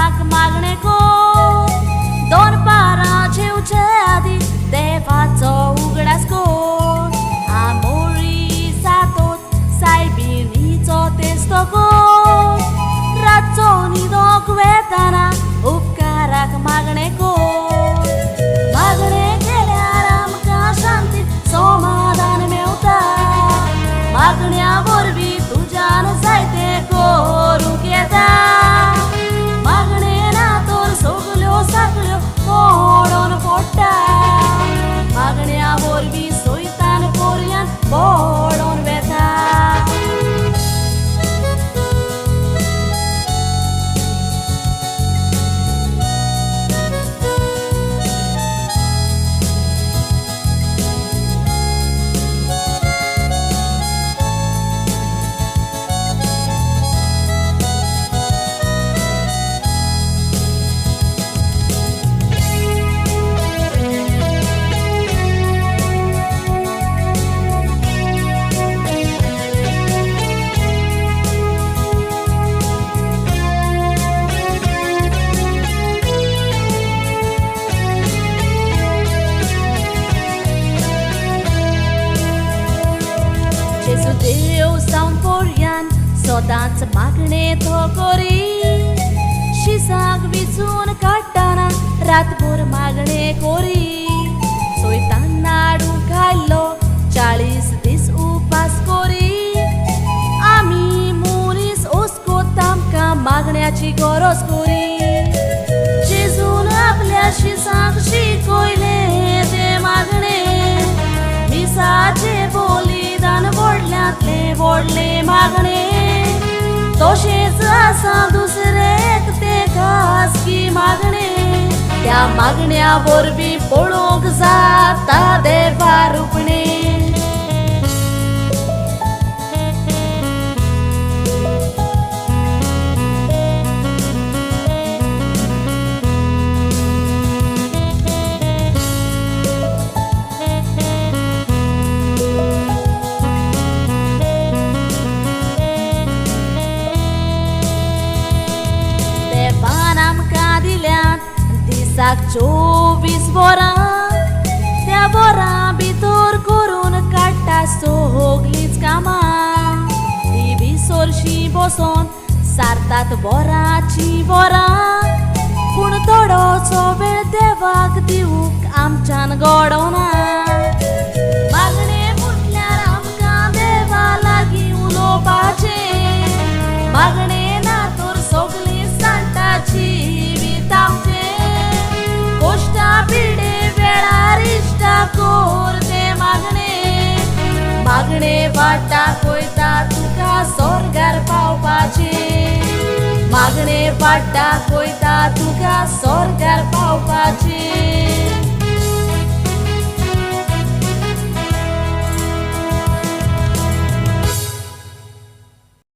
देवाक मागणे को दोन पारां जेवचे आदी देवाचो उगडास को आमोळी सातोत सायबिणीचो तेस्तो को रातचो न्हिदोक वेताना उपकाराक मागणे को मागणे केल्यार आमकां शांती समाधान मेवता मागण्या वरवीं तुज्यान जायते करूंक येता मागणे ना तर सगल्यो साखळ्यो मोडोन पडटा मागण्या वरवीं सैतान पर्यान पडोन वेता जेजू देव जावन पर्यान सदांच मागणे तो करी शिसाक विचून काडटाना रातभर मागणे कोरी सैतान नाडू खायल्लो 40 दीस उपास कोरी आमी मुनीस ओस्कोत आमकां मागण्याची गरज कोरी जेजून आपल्या शिसाक शिकयले ते मागणे मिसाचे बलिदान व्हडल्यांतले व्हडले मागणे तशेंच आसा दुसरेक ते खासगी मागणे त्या मागण्या वरवीं पळोवंक जाता देवा रुपणे देवान आमकां दिल्यात दिसाक 24 वरां त्या वरां भितर करून काडटा सगळींच कामां ती विसरशी बसोन सारतात वरांची वरां पूण थोडोसो वेळ देवाक दिवूंक आमच्यान घडोना मागणे म्हटल्यार आमकां देवा लागीं उलोवपाचें मागणे ना तर सगळीं सांटाची जिवीत आमचें कोश्टा पिडे वेळार इश्टा कोर ते मागणे मागणे वाटा कोयता तुका स्वर्गार पावपाचें मागणे वाटा कोयता तुका स्वर्गार पावपाचें